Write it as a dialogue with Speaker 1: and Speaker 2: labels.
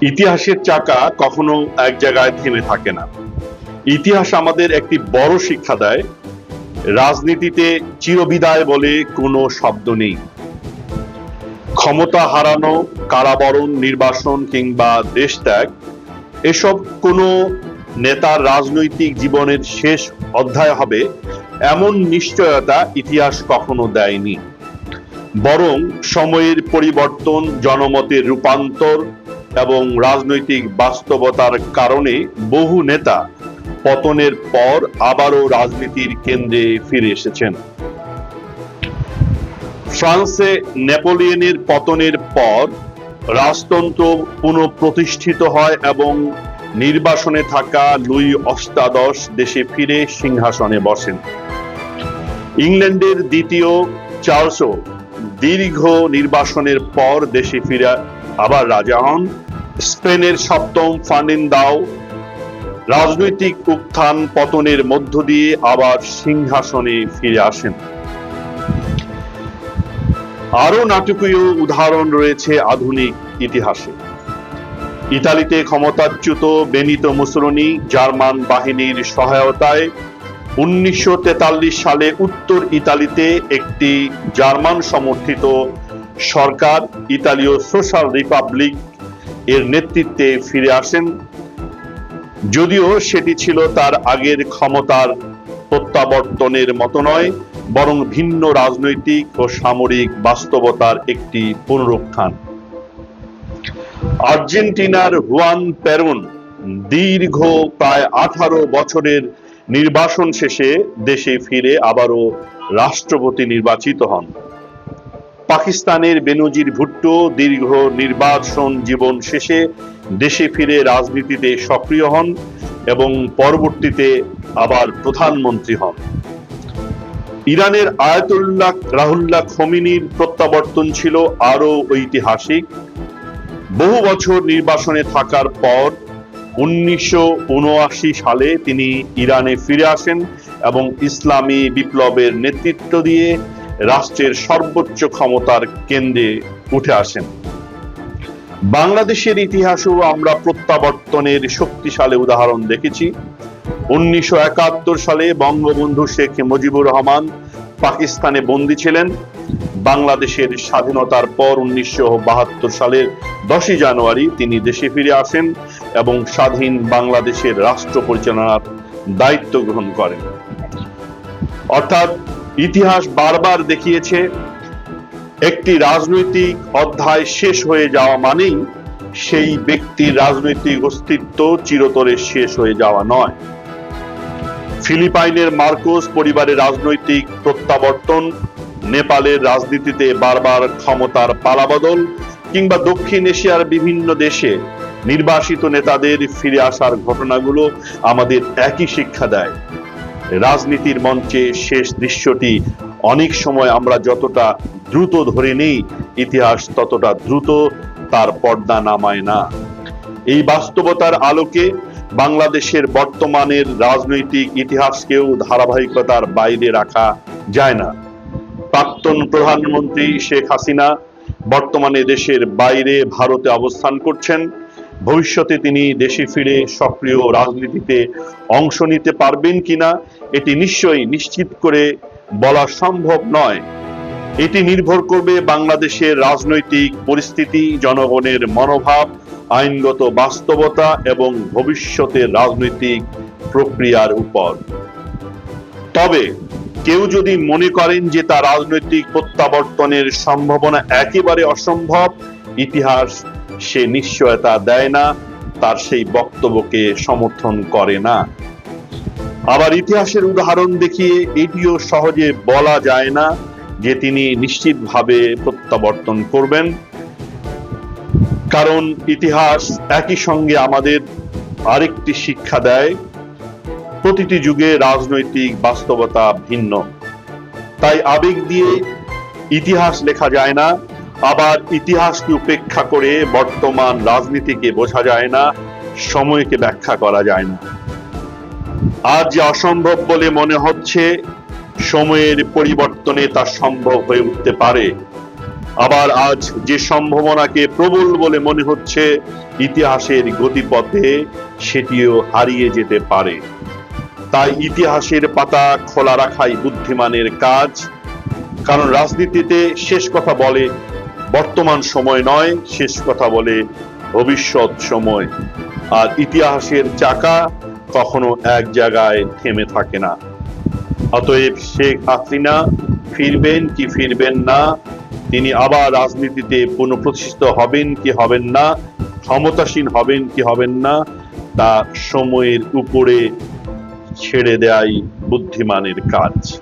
Speaker 1: ইতিহাসের চাকা কখনো এক জায়গায় থেমে থাকে না। ইতিহাস আমাদের একটি বড় শিক্ষা দেয়, রাজনীতিতে চিরবিদায় বলে কোনো শব্দ নেই। ক্ষমতা হারানো, কারাবরণ, নির্বাসন কিংবা দেশত্যাগ, এসব কোনো নেতার রাজনৈতিক জীবনের শেষ অধ্যায় হবে এমন নিশ্চয়তা ইতিহাস কখনো দেয়নি। বরং সময়ের পরিবর্তন, জনমতের রূপান্তর এবং রাজনৈতিক বাস্তবতার কারণে বহু নেতা পতনের পর আবারও রাজনীতির কেন্দ্রে ফিরে এসেছেন। ফ্রান্সে নেপোলিয়নের পতনের পর রাজতন্ত্র পুনঃপ্রতিষ্ঠিত হয় এবং নির্বাসনে থাকা লুই অষ্টাদশ দেশে ফিরে সিংহাসনে বসেন। ইংল্যান্ডের দ্বিতীয় চার্লসও দীর্ঘ নির্বাসনের পর দেশে ফিরে আবার রাজা হন। স্পেনের সপ্তম ফার্নান্দো রাজনৈতিক উত্থান পতনের মধ্য দিয়ে আবার সিংহাসনে ফিরে আসেন। আরো নাটকীয় উদাহরণ রয়েছে আধুনিক ইতিহাসে। ইতালিতে ক্ষমতাচ্যুত বেনিতো মুসোলিনি জার্মান বাহিনীর সহায়তায় 1943 সালে উত্তর ইতালিতে একটি জার্মান সমর্থিত সরকার, ইতালীয় সোশ্যাল রিপাবলিক এর নেতৃত্বে ফিরে আসেন। যদিও সেটি ছিল তার আগের ক্ষমতার প্রত্যাবর্তনের মতো নয়, বরং ভিন্ন রাজনৈতিক ও সামরিক বাস্তবতার একটি পুনরুত্থান। আর্জেন্টিনার হুয়ান পেরন দীর্ঘ প্রায় 18 বছরের নির্বাসন শেষে দেশে ফিরে আবারও রাষ্ট্রপতি নির্বাচিত হন। পাকিস্তানের বেনজির ভুট্টো দীর্ঘ নির্বাসন জীবন শেষে দেশে ফিরে রাজনীতিতে সক্রিয় হন এবং পরবর্তীতে আবার প্রধানমন্ত্রী হন। ইরানের আয়াতুল্লাহ রাহুল্লাহ খোমেনির প্রত্যাবর্তন ছিল আরো ঐতিহাসিক। বহু বছর নির্বাসনে থাকার পর 1979 সালে তিনি ইরানে ফিরে আসেন এবং ইসলামী বিপ্লবের নেতৃত্ব দিয়ে রাষ্ট্রের সর্বোচ্চ ক্ষমতার কেন্দ্রে উঠে আসেন। বাংলাদেশের ইতিহাসেও আমরা প্রত্যাবর্তনের শক্তিশালী উদাহরণ দেখেছি। 1971 সালে বঙ্গবন্ধু শেখ মুজিবুর রহমান পাকিস্তানে বন্দী ছিলেন। বাংলাদেশের স্বাধীনতার পর 1972 সালের 10 জানুয়ারি তিনি দেশে ফিরে আসেন এবং স্বাধীন বাংলাদেশের রাষ্ট্র পরিচালনার দায়িত্ব গ্রহণ করেন। অর্থাৎ ইতিহাস বারবার দেখিয়েছে, একটি রাজনৈতিক অধ্যায় শেষ হয়ে যাওয়া মানেই সেই ব্যক্তির রাজনৈতিক অস্তিত্ব চিরতরে শেষ হয়ে যাওয়া নয়। ফিলিপাইনের মার্কোস পরিবারের রাজনৈতিক প্রত্যাবর্তন, নেপালের রাজনীতিতে বারবার ক্ষমতার পালাবদল কিংবা দক্ষিণ এশিয়ার বিভিন্ন দেশে নির্বাসিত নেতাদের ফিরে আসার ঘটনাগুলো আমাদের একই শিক্ষা দেয়। রাজনীতির মঞ্চে শেষ দৃশ্যটি অনেক সময় আমরা যতটা দ্রুত ধরে নেই, ইতিহাস ততটা দ্রুত তার পর্দা নামায় না। এই বাস্তবতার আলোকে বাংলাদেশের বর্তমানের রাজনৈতিক ইতিহাসকেও ধারাবাহিকতার বাইরে রাখা যায় না। প্রাক্তন প্রধানমন্ত্রী শেখ হাসিনা বর্তমানে দেশের বাইরে ভারতে অবস্থান করছেন। ভবিষ্যতে তিনি দেশে ফিরে সক্রিয় রাজনীতিতে অংশ নিতে পারবেন কিনা এটি নিশ্চয়ই নিশ্চিত করে বলা সম্ভব নয়। এটি নির্ভর করবে বাংলাদেশের রাজনৈতিক পরিস্থিতি, জনগণের মনোভাব, আইনগত বাস্তবতা এবং ভবিষ্যতের রাজনৈতিক প্রক্রিয়ার উপর। তবে কেউ যদি মনে করেন যে তার রাজনৈতিক প্রত্যাবর্তনের সম্ভাবনা একেবারে অসম্ভব, ইতিহাস সে নিশ্চয়তা দেয় না, তার সেই বক্তব্যকে সমর্থন করে না। আবার ইতিহাসের উদাহরণ দেখিয়ে এটিও সহজে বলা যায় না যে তিনি নিশ্চিতভাবে প্রত্যাবর্তন করবেন, কারণ ইতিহাস একই সঙ্গে আমাদের আরেকটি শিক্ষা দেয়, প্রতিটি যুগে রাজনৈতিক বাস্তবতা ভিন্ন। তাই আবেগ দিয়ে ইতিহাস লেখা যায় না, আবার ইতিহাসকে উপেক্ষা করে বর্তমান রাজনীতিকে বোঝা যায় না, সময়কে ব্যাখ্যা করা যায় না। আজ যে অসম্ভব বলে মনে হচ্ছে, সময়ের পরিবর্তনে তা সম্ভব হয়ে উঠতে পারে। আবার আজ যে সম্ভাবনাকে প্রবল বলে মনে হচ্ছে ইতিহাসের গতিপথে সেটিও হারিয়ে যেতে পারে। তাই ইতিহাসের পাতা খোলা রাখাই বুদ্ধিমানের কাজ। কারণ রাজনীতিতে শেষ কথা বলে বর্তমান সময় নয়, শেষ কথা বলে ভবিষ্যৎ সময়। আর ইতিহাসের চাকা কখনো এক জায়গায় থেমে থাকে না। অতএব শেখ হাসিনা ফিরবেন কি ফিরবেন না, তিনি আবার রাজনীতিতে পুনঃপ্রতিষ্ঠিত হবেন কি হবেন না, ক্ষমতাসীন হবেন কি হবেন না, তা সময়ের উপরে ছেড়ে দেয়াই বুদ্ধিমানের কাজ।